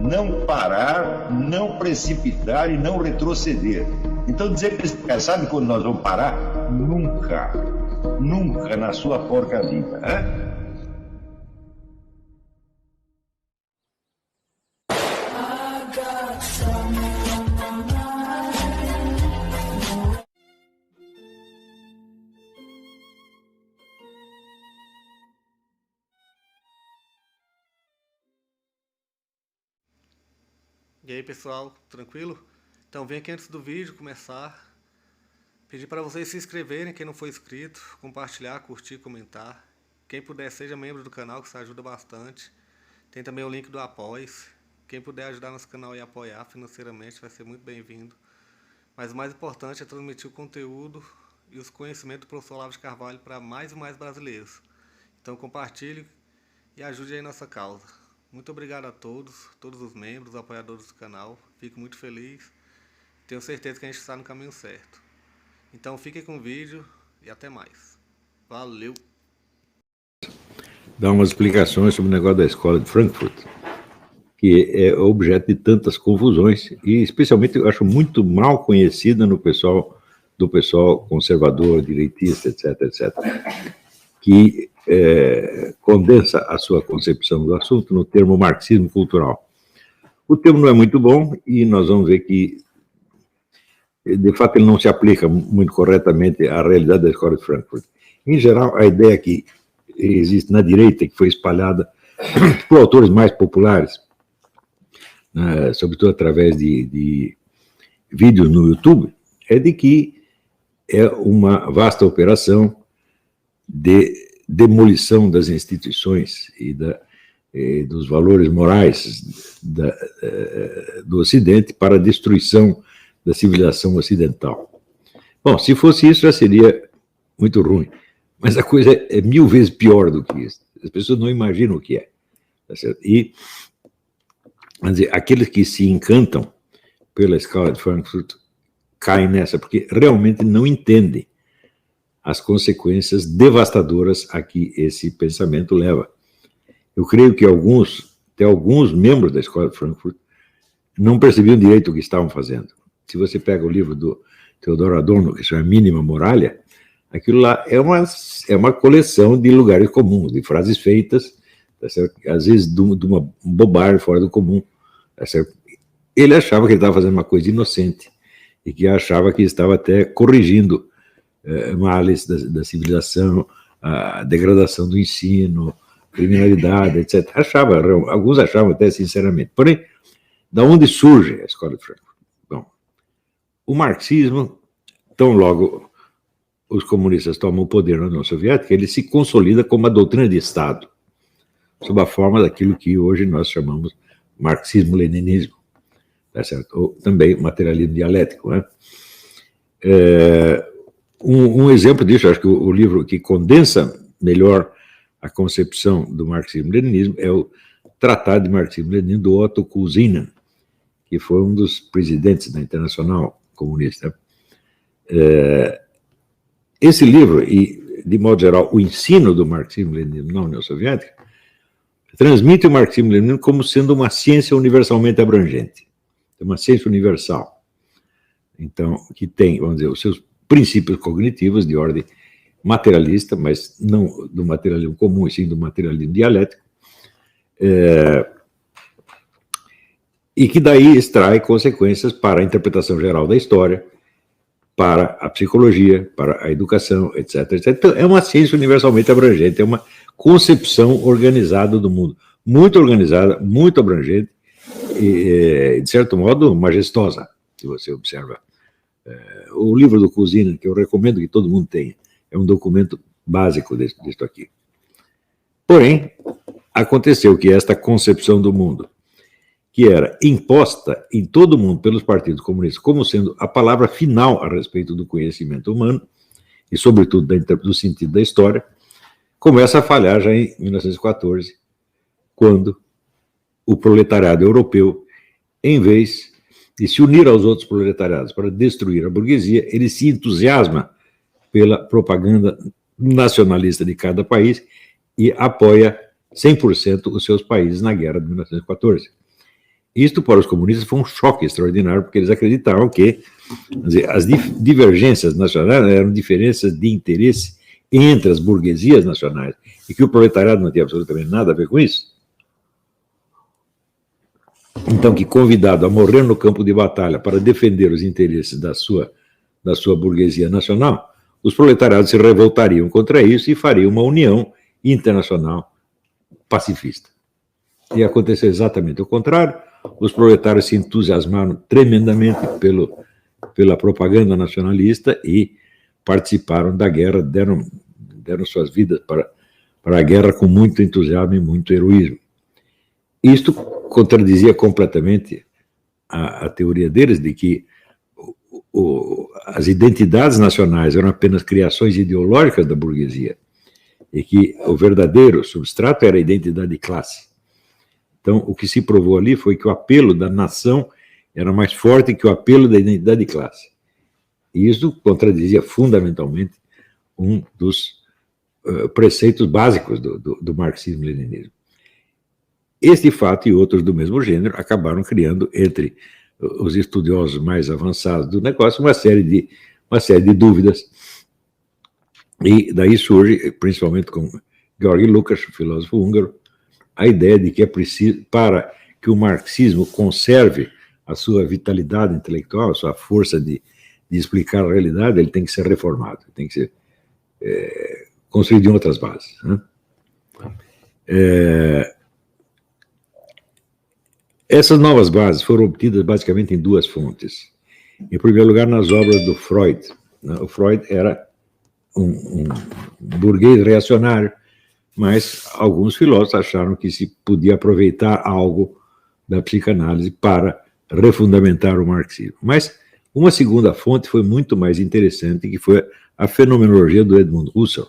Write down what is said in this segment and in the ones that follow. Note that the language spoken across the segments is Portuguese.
não parar, não precipitar e não retroceder. Então dizer para esse cara, sabe quando nós vamos parar? Nunca. Nunca na sua porca vida, né? E aí pessoal, tranquilo? Então vem aqui antes do vídeo começar, pedir para vocês se inscreverem, quem não for inscrito, compartilhar, curtir, comentar. Quem puder seja membro do canal, que isso ajuda bastante. Tem também o link do Apoia-se. Quem puder ajudar nosso canal e apoiar financeiramente vai ser muito bem-vindo. Mas o mais importante é transmitir o conteúdo e os conhecimentos do professor Olavo de Carvalho para mais e mais brasileiros. Então compartilhe e ajude aí nossa causa. Muito obrigado a todos os membros, apoiadores do canal. Fico muito feliz. Tenho certeza que a gente está no caminho certo. Então fiquem com o vídeo e até mais. Valeu! Dar umas explicações sobre o negócio da escola de Frankfurt, que é objeto de tantas confusões e especialmente eu acho muito mal conhecida no pessoal, do pessoal conservador, direitista, etc, etc, que condensa a sua concepção do assunto no termo marxismo cultural. O termo não é muito bom e nós vamos ver que, de fato, ele não se aplica muito corretamente à realidade da escola de Frankfurt. Em geral, a ideia que existe na direita, que foi espalhada por autores mais populares, sobretudo através de vídeos no YouTube, é de que é uma vasta operação de demolição das instituições e dos valores morais do Ocidente para a destruição da civilização ocidental. Bom, se fosse isso, já seria muito ruim. Mas a coisa é 1000 vezes pior do que isso. As pessoas não imaginam o que é. Tá certo? E, vamos dizer, aqueles que se encantam pela escola de Frankfurt caem nessa, porque realmente não entendem as consequências devastadoras a que esse pensamento leva. Eu creio que até alguns membros da escola de Frankfurt não percebiam direito o que estavam fazendo. Se você pega o livro do Theodor Adorno, que se chama Mínima Moralia, aquilo lá é uma coleção de lugares comuns, de frases feitas, tá certo? Às vezes de uma bobagem fora do comum. Tá certo? Ele achava que ele estava fazendo uma coisa inocente e que achava que estava até corrigindo males da civilização, a degradação do ensino, criminalidade, etc. Alguns achavam até sinceramente. Porém, da onde surge a escola de Frankfurt? Bom, o marxismo, tão logo os comunistas tomam o poder na União Soviética, ele se consolida como uma doutrina de Estado, sob a forma daquilo que hoje nós chamamos marxismo-leninismo, tá certo? Ou também materialismo dialético, né? Um exemplo disso, acho que o livro que condensa melhor a concepção do marxismo-leninismo é o Tratado de Marxismo-Leninismo do Otto Kuzynin, que foi um dos presidentes da Internacional Comunista. Esse livro, e de modo geral o ensino do marxismo-leninismo na União Soviética, transmite o marxismo-leninismo como sendo uma ciência universalmente abrangente, uma ciência universal. Então, que tem, vamos dizer, os seus princípios cognitivos de ordem materialista, mas não do materialismo comum, e sim do materialismo dialético, e que daí extrai consequências para a interpretação geral da história, para a psicologia, para a educação, etc, etc. Então, é uma ciência universalmente abrangente, é uma concepção organizada do mundo, muito organizada, muito abrangente, e, de certo modo, majestosa, se você observa. O livro do Kuzynin, que eu recomendo que todo mundo tenha, é um documento básico disso aqui. Porém, aconteceu que esta concepção do mundo, que era imposta em todo o mundo pelos partidos comunistas como sendo a palavra final a respeito do conhecimento humano, e sobretudo do sentido da história, começa a falhar já em 1914, quando o proletariado europeu, em vez de se unir aos outros proletariados para destruir a burguesia, ele se entusiasma pela propaganda nacionalista de cada país e apoia 100% os seus países na guerra de 1914. Isto para os comunistas foi um choque extraordinário, porque eles acreditavam que, quer dizer, as divergências nacionais eram diferenças de interesse entre as burguesias nacionais, e que o proletariado não tinha absolutamente nada a ver com isso. Então, que convidado a morrer no campo de batalha para defender os interesses da sua burguesia nacional, os proletariados se revoltariam contra isso e fariam uma união internacional pacifista. E aconteceu exatamente o contrário. Os proletários se entusiasmaram tremendamente pela propaganda nacionalista e participaram da guerra, deram suas vidas para a guerra com muito entusiasmo e muito heroísmo. Isto contradizia completamente a teoria deles de que as identidades nacionais eram apenas criações ideológicas da burguesia e que o verdadeiro substrato era a identidade de classe. Então, o que se provou ali foi que o apelo da nação era mais forte que o apelo da identidade de classe. E isso contradizia fundamentalmente um dos preceitos básicos do marxismo-leninismo. Este fato e outros do mesmo gênero acabaram criando, entre os estudiosos mais avançados do negócio, uma série de dúvidas. E daí surge, principalmente com Georg Lukács, filósofo húngaro, a ideia de que é preciso, para que o marxismo conserve a sua vitalidade intelectual, a sua força de explicar a realidade, ele tem que ser reformado, tem que ser construído em outras bases, né? Essas novas bases foram obtidas basicamente em duas fontes. Em primeiro lugar, nas obras do Freud. O Freud era um burguês reacionário, mas alguns filósofos acharam que se podia aproveitar algo da psicanálise para refundamentar o marxismo. Mas uma segunda fonte foi muito mais interessante, que foi a fenomenologia do Edmund Husserl.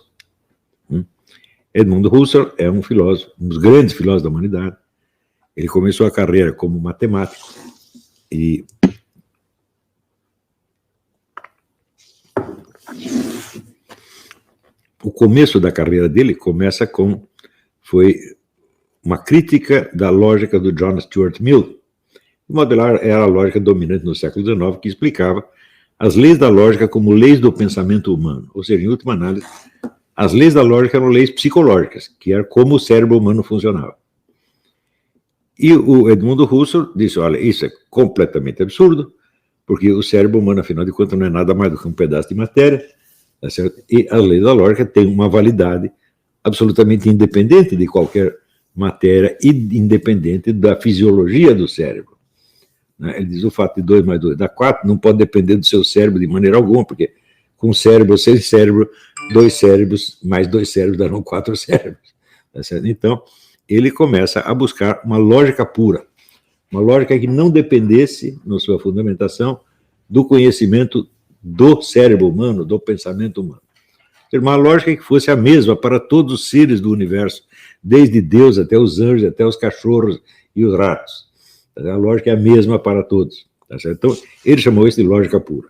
Edmund Husserl é um filósofo, um dos grandes filósofos da humanidade. Ele começou a carreira como matemático e o começo da carreira dele foi uma crítica da lógica do John Stuart Mill. De modo geral, era a lógica dominante no século XIX, que explicava as leis da lógica como leis do pensamento humano. Ou seja, em última análise, as leis da lógica eram leis psicológicas, que era como o cérebro humano funcionava. E o Edmund Husserl disse, olha, isso é completamente absurdo, porque o cérebro humano, afinal de contas, não é nada mais do que um pedaço de matéria, tá certo? E as leis da lógica têm uma validade absolutamente independente de qualquer matéria e independente da fisiologia do cérebro. Ele diz, o fato de 2 mais 2 dá 4 não pode depender do seu cérebro de maneira alguma, porque com cérebro ou sem cérebro, 2 cérebros mais 2 cérebros darão 4 cérebros. Tá certo? Então, ele começa a buscar uma lógica pura, uma lógica que não dependesse, na sua fundamentação, do conhecimento do cérebro humano, do pensamento humano. Uma lógica que fosse a mesma para todos os seres do universo, desde Deus até os anjos, até os cachorros e os ratos. A lógica é a mesma para todos. Tá certo? Então, ele chamou isso de lógica pura.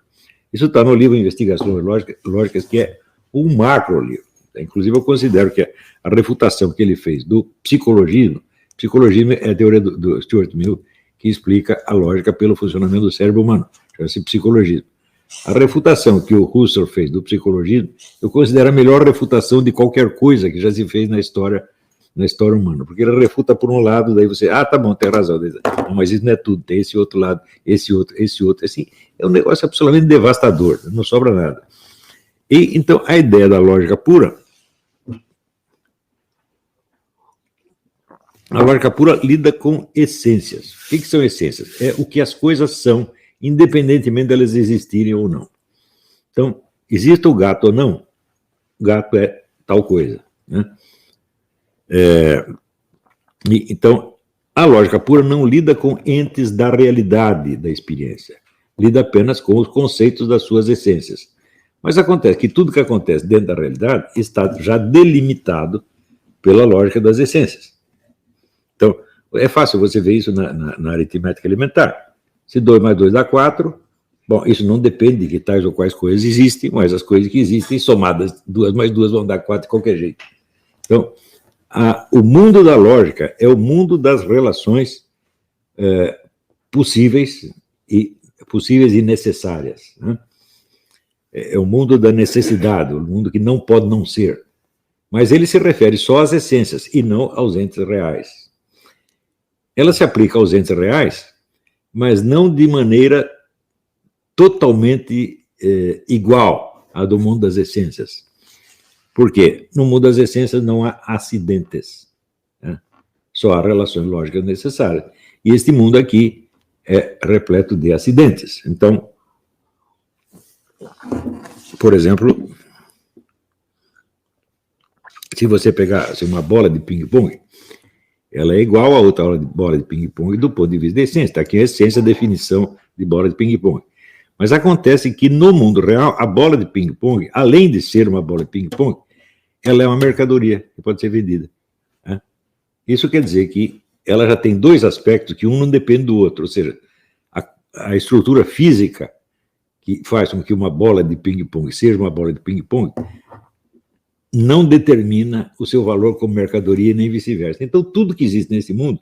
Isso está no livro Investigações Lógicas, que é um macro livro. Inclusive, eu considero que a refutação que ele fez do psicologismo é a teoria do Stuart Mill, que explica a lógica pelo funcionamento do cérebro humano, chama-se psicologismo. A refutação que o Husserl fez do psicologismo, eu considero a melhor refutação de qualquer coisa que já se fez na história humana, porque ele refuta por um lado, daí você, tá bom, tem razão, não, mas isso não é tudo, tem esse outro lado, esse outro, assim, é um negócio absolutamente devastador, não sobra nada. E, então, a ideia da lógica pura, a lógica pura lida com essências. O que são essências? É o que as coisas são, independentemente delas existirem ou não. Então, existe o gato ou não? O gato é tal coisa, né? Então, a lógica pura não lida com entes da realidade da experiência, lida apenas com os conceitos das suas essências. Mas acontece que tudo que acontece dentro da realidade está já delimitado pela lógica das essências. Então, é fácil você ver isso na aritmética elementar. Se 2 mais 2 dá 4, bom, isso não depende de que tais ou quais coisas existem, mas as coisas que existem, somadas 2 mais 2 vão dar 4 de qualquer jeito. Então, o mundo da lógica é o mundo das relações possíveis e necessárias, né? É o mundo da necessidade, o mundo que não pode não ser. Mas ele se refere só às essências e não aos entes reais. Ela se aplica aos entes reais, mas não de maneira totalmente igual à do mundo das essências. Por quê? No mundo das essências não há acidentes, né? Só há relações lógicas necessárias. E este mundo aqui é repleto de acidentes. Então, por exemplo, se você pegar uma bola de ping-pong, ela é igual a outra bola de ping-pong do ponto de vista da essência. Está aqui a essência, a definição de bola de ping-pong. Mas acontece que no mundo real, a bola de ping-pong, além de ser uma bola de ping-pong, ela é uma mercadoria que pode ser vendida, né? Isso quer dizer que ela já tem dois aspectos que um não depende do outro, ou seja, a estrutura física que faz com que uma bola de ping-pong seja uma bola de ping-pong não determina o seu valor como mercadoria nem vice-versa. Então, tudo que existe nesse mundo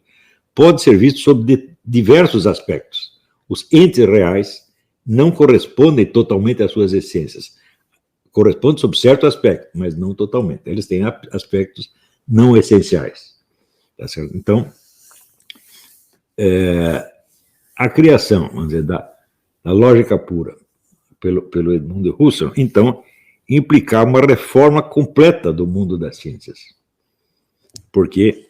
pode ser visto sob diversos aspectos. Os entes reais não correspondem totalmente às suas essências. Correspondem sob certo aspecto, mas não totalmente. Eles têm aspectos não essenciais. Tá certo? Então, a criação, vamos dizer, da lógica pura pelo Edmund Husserl, então, implicar uma reforma completa do mundo das ciências. Porque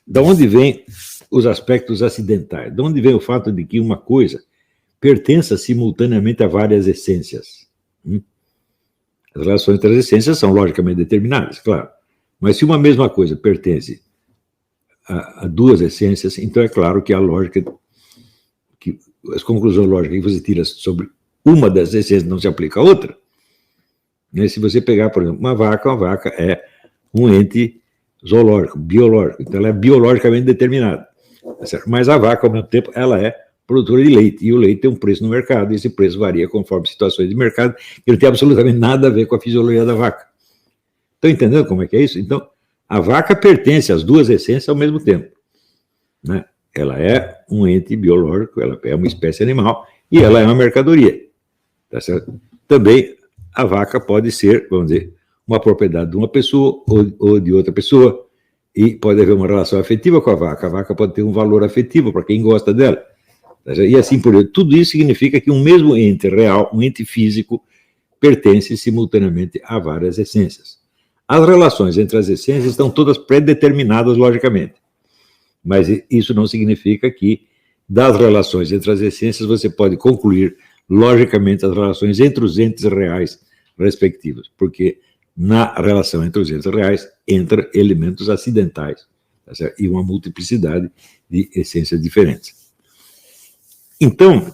da onde vêm os aspectos acidentais? De onde vem o fato de que uma coisa pertença simultaneamente a várias essências? As relações entre as essências são logicamente determinadas, claro. Mas se uma mesma coisa pertence a duas essências, então é claro que a lógica, que as conclusões lógicas que você tira sobre uma das essências não se aplica a outra. Se você pegar, por exemplo, uma vaca é um ente zoológico, biológico, então ela é biologicamente determinada. Mas a vaca, ao mesmo tempo, ela é produtora de leite, e o leite tem um preço no mercado, e esse preço varia conforme situações de mercado, que não tem absolutamente nada a ver com a fisiologia da vaca. Estão entendendo como é que é isso? Então, a vaca pertence às duas essências ao mesmo tempo, né? Ela é um ente biológico, ela é uma espécie animal, e ela é uma mercadoria. Tá certo? Também a vaca pode ser, vamos dizer, uma propriedade de uma pessoa ou de outra pessoa, e pode haver uma relação afetiva com a vaca pode ter um valor afetivo para quem gosta dela, e assim por diante. Tudo isso significa que um mesmo ente real, um ente físico, pertence simultaneamente a várias essências. As relações entre as essências estão todas pré-determinadas logicamente, mas isso não significa que das relações entre as essências você pode concluir logicamente as relações entre os entes reais respectivos, porque na relação entre os entes reais entra elementos acidentais, tá certo? E uma multiplicidade de essências diferentes. Então,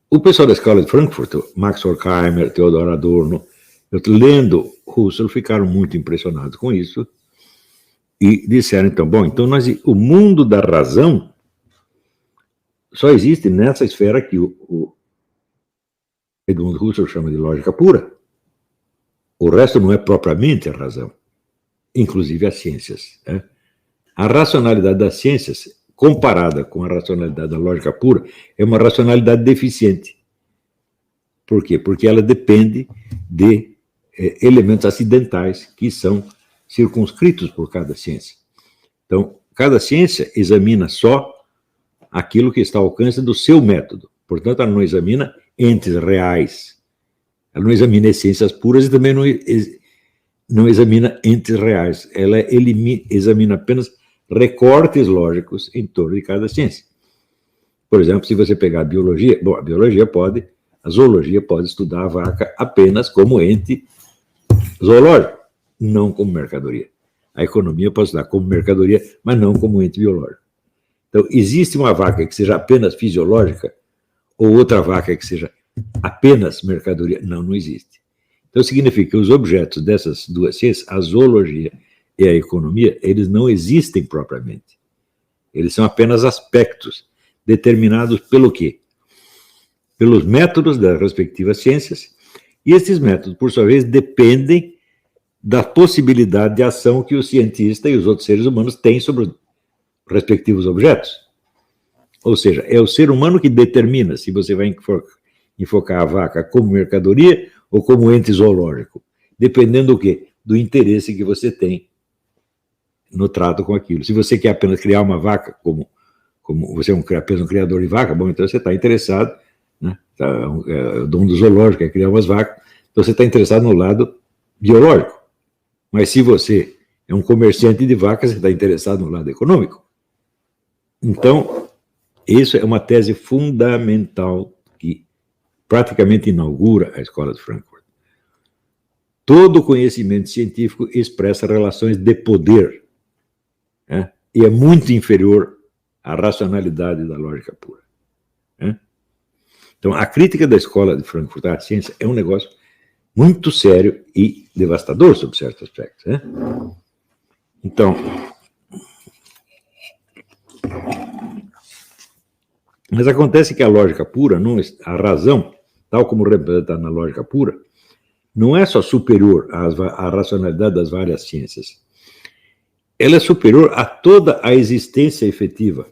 o pessoal da escola de Frankfurt, Max Horkheimer, Theodor Adorno, lendo Husserl, ficaram muito impressionados com isso e disseram, então, bom, então o mundo da razão só existe nessa esfera que o Edmund Husserl chama de lógica pura. O resto não é propriamente a razão, inclusive as ciências, né? A racionalidade das ciências, comparada com a racionalidade da lógica pura, é uma racionalidade deficiente. Por quê? Porque ela depende de elementos acidentais que são circunscritos por cada ciência. Então, cada ciência examina só aquilo que está ao alcance do seu método. Portanto, ela não examina entes reais. Ela não examina essências puras e também não examina entes reais. Ela examina apenas recortes lógicos em torno de cada ciência. Por exemplo, se você pegar a biologia, bom, a zoologia pode estudar a vaca apenas como ente zoológico, não como mercadoria. A economia pode estudar como mercadoria, mas não como ente biológico. Então, existe uma vaca que seja apenas fisiológica ou outra vaca que seja apenas mercadoria? Não, não existe. Então, significa que os objetos dessas duas ciências, a zoologia e a economia, eles não existem propriamente. Eles são apenas aspectos determinados pelo quê? Pelos métodos das respectivas ciências, e esses métodos, por sua vez, dependem da possibilidade de ação que o cientista e os outros seres humanos têm sobre respectivos objetos. Ou seja, é o ser humano que determina se você vai enfocar a vaca como mercadoria ou como ente zoológico, dependendo do quê? Do interesse que você tem no trato com aquilo. Se você quer apenas criar uma vaca, como você é apenas um criador de vaca, bom, então você está interessado, né? O dono do zoológico é criar umas vacas, então você está interessado no lado biológico. Mas se você é um comerciante de vacas, você está interessado no lado econômico. Então, isso é uma tese fundamental que praticamente inaugura a Escola de Frankfurt. Todo conhecimento científico expressa relações de poder, né? E é muito inferior à racionalidade da lógica pura, né? Então, a crítica da Escola de Frankfurt à ciência é um negócio muito sério e devastador sob certos aspectos, né? Então, mas acontece que a lógica pura, a razão, tal como representada na lógica pura, não é só superior à racionalidade das várias ciências. Ela é superior a toda a existência efetiva.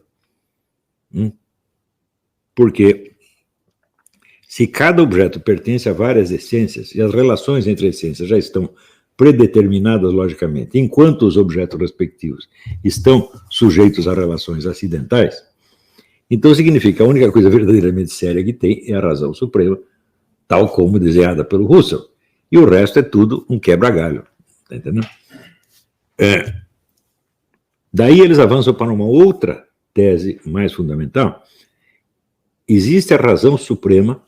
Porque se cada objeto pertence a várias essências e as relações entre essências já estão predeterminadas logicamente, enquanto os objetos respectivos estão sujeitos a relações acidentais, então significa que a única coisa verdadeiramente séria que tem é a razão suprema, tal como desenhada pelo Russell. E o resto é tudo um quebra-galho. Está entendendo? Daí eles avançam para uma outra tese mais fundamental. Existe a razão suprema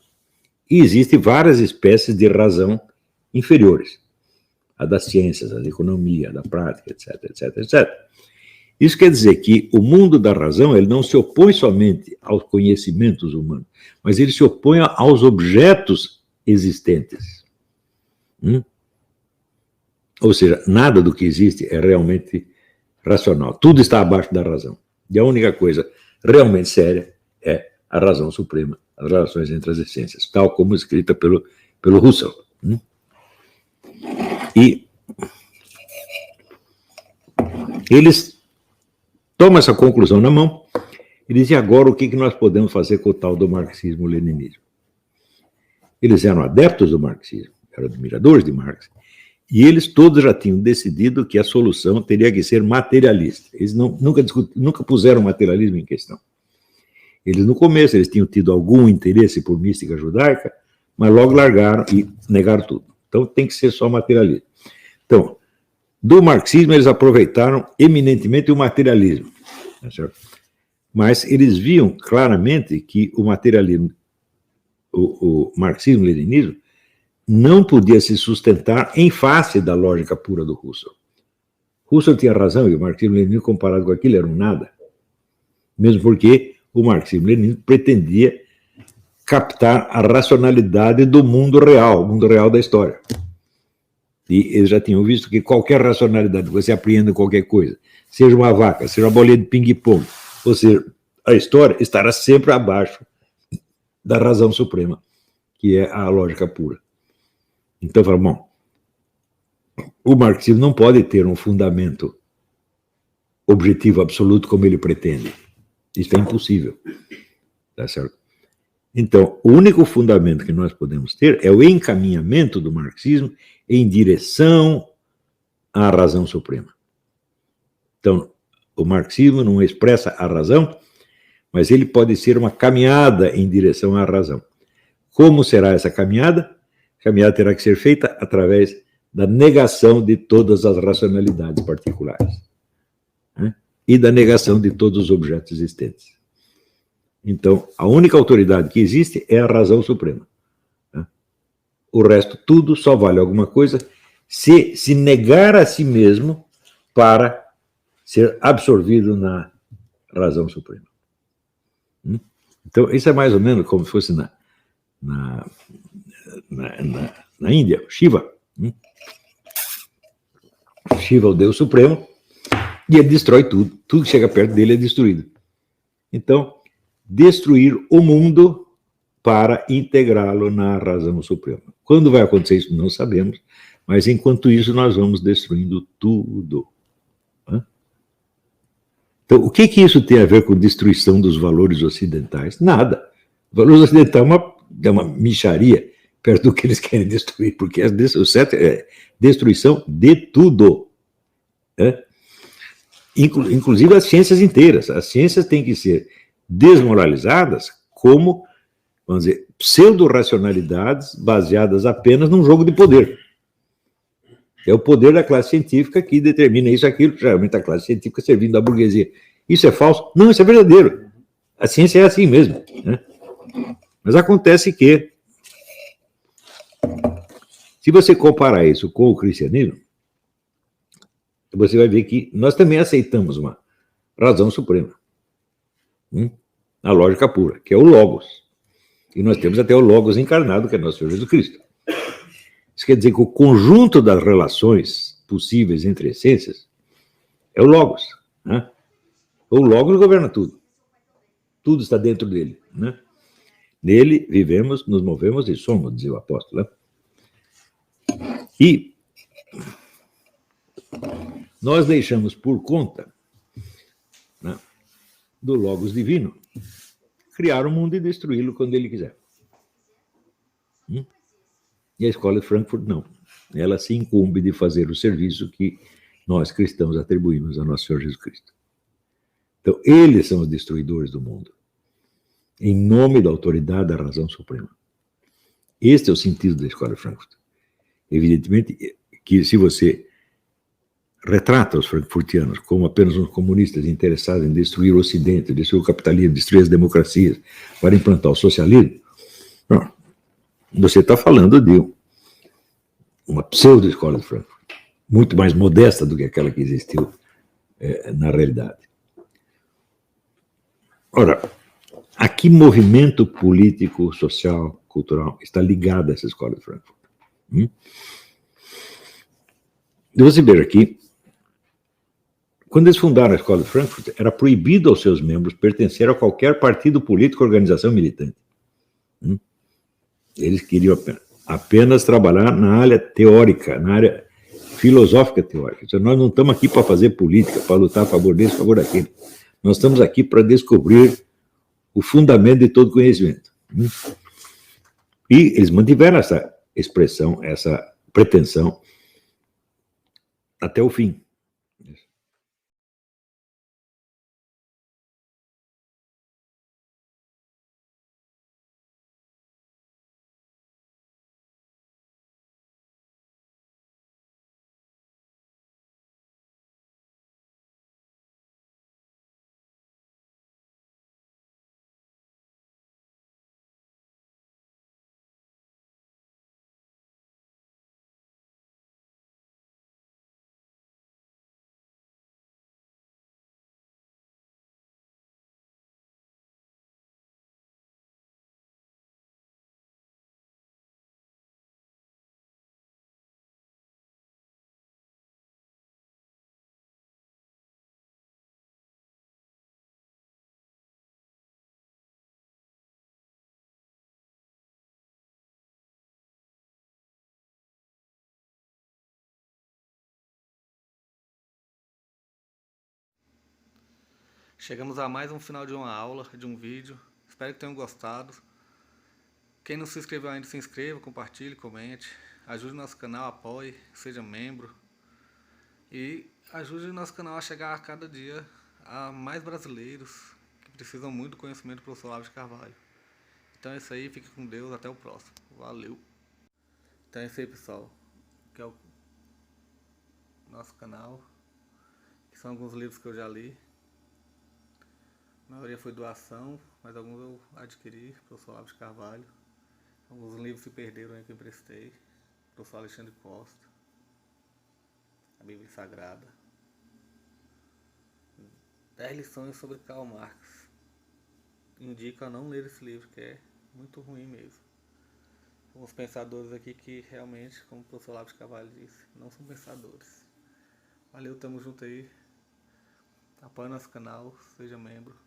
e existem várias espécies de razão inferiores. A das ciências, a da economia, a da prática, etc, etc, etc. Isso quer dizer que o mundo da razão ele não se opõe somente aos conhecimentos humanos, mas ele se opõe aos objetos existentes. Ou seja, nada do que existe é realmente racional. Tudo está abaixo da razão. E a única coisa realmente séria é a razão suprema, as relações entre as essências, tal como escrita pelo Russell. E eles tomam essa conclusão na mão e dizem agora o que nós podemos fazer com o tal do marxismo-leninismo. Eles eram adeptos do marxismo, eram admiradores de Marx, e eles todos já tinham decidido que a solução teria que ser materialista. Eles nunca puseram o materialismo em questão. Eles, no começo, eles tinham tido algum interesse por mística judaica, mas logo largaram e negaram tudo. Então, tem que ser só materialismo. Então, do marxismo, eles aproveitaram eminentemente o materialismo. Tá certo? Mas eles viam claramente que o materialismo, o marxismo-leninismo, não podia se sustentar em face da lógica pura do Russell. Russell tinha razão e o marxismo-leninismo, comparado com aquilo, era um nada. Mesmo porque o marxismo-leninismo pretendia captar a racionalidade do mundo real, o mundo real da história. E eles já tinham visto que qualquer racionalidade, você apreenda qualquer coisa, seja uma vaca, seja uma bolinha de ping-pong, ou seja, a história estará sempre abaixo da razão suprema, que é a lógica pura. Então, fala, bom, o marxismo não pode ter um fundamento objetivo absoluto como ele pretende. Isso é impossível. Tá certo? Então, o único fundamento que nós podemos ter é o encaminhamento do marxismo em direção à razão suprema. Então, o marxismo não expressa a razão, mas ele pode ser uma caminhada em direção à razão. Como será essa caminhada? A caminhada terá que ser feita através da negação de todas as racionalidades particulares, né? E da negação de todos os objetos existentes. Então, a única autoridade que existe é a razão suprema, né? O resto, tudo só vale alguma coisa se negar a si mesmo para ser absorvido na razão suprema. Então, isso é mais ou menos como se fosse na Índia, Shiva. Shiva é o Deus Supremo, e ele destrói tudo. Tudo que chega perto dele é destruído. Então, destruir o mundo para integrá-lo na razão suprema. Quando vai acontecer isso, não sabemos, mas enquanto isso nós vamos destruindo tudo. Então, o que isso tem a ver com destruição dos valores ocidentais? Nada. O valor ocidental é uma mixaria perto do que eles querem destruir, porque o certo é destruição de tudo. Né? Inclusive as ciências inteiras. As ciências têm que ser desmoralizadas como, vamos dizer, pseudo-racionalidades baseadas apenas num jogo de poder. É o poder da classe científica que determina isso, aquilo, geralmente a classe científica servindo da burguesia. Isso é falso? Não, isso é verdadeiro. A ciência é assim mesmo. Né? Mas acontece que, se você comparar isso com o cristianismo, você vai ver que nós também aceitamos uma razão suprema. A lógica pura, que é o Logos. E nós temos até o Logos encarnado, que é nosso Senhor Jesus Cristo. Isso quer dizer que o conjunto das relações possíveis entre essências é o Logos. Né? O Logos governa tudo. Tudo está dentro dele. Né? Nele vivemos, nos movemos e somos, dizia o apóstolo. Né? E nós deixamos por conta, né, do Logos divino criar o mundo e destruí-lo quando ele quiser. E a escola de Frankfurt não. Ela se incumbe de fazer o serviço que nós cristãos atribuímos a nosso Senhor Jesus Cristo. Então, eles são os destruidores do mundo, em nome da autoridade da razão suprema. Este é o sentido da escola de Frankfurt. Evidentemente que se você retrata os frankfurtianos como apenas uns comunistas interessados em destruir o Ocidente, destruir o capitalismo, destruir as democracias para implantar o socialismo, não, você está falando de uma pseudo-escola de Frankfurt, muito mais modesta do que aquela que existiu na realidade. Ora, a que movimento político, social, cultural está ligado a essa escola de Frankfurt? Você ver aqui, quando eles fundaram a escola de Frankfurt, era proibido aos seus membros pertencer a qualquer partido político ou organização militante. Eles queriam apenas trabalhar na área teórica, na área filosófica teórica. Então, nós não estamos aqui para fazer política, para lutar a favor desse, a favor daquele. Nós estamos aqui para descobrir o fundamento de todo conhecimento. E eles mantiveram essa expressão, essa pretensão até o fim. Chegamos a mais um final de uma aula, de um vídeo. Espero que tenham gostado. Quem não se inscreveu ainda, se inscreva, compartilhe, comente. Ajude o nosso canal, apoie, seja membro. E ajude o nosso canal a chegar a cada dia a mais brasileiros que precisam muito do conhecimento do professor Olavo de Carvalho. Então é isso aí, fique com Deus, até o próximo. Valeu! Então é isso aí, pessoal. Que é o nosso canal. Que são alguns livros que eu já li. A maioria foi doação, mas alguns eu adquiri, professor Olavo de Carvalho. Alguns livros se perderam aí que eu emprestei, professor Alexandre Costa, a Bíblia Sagrada. 10 lições sobre Karl Marx. Indico a não ler esse livro, que é muito ruim mesmo. Alguns pensadores aqui que realmente, como o professor Olavo de Carvalho disse, não são pensadores. Valeu, tamo junto aí. Apoie nosso canal, seja membro.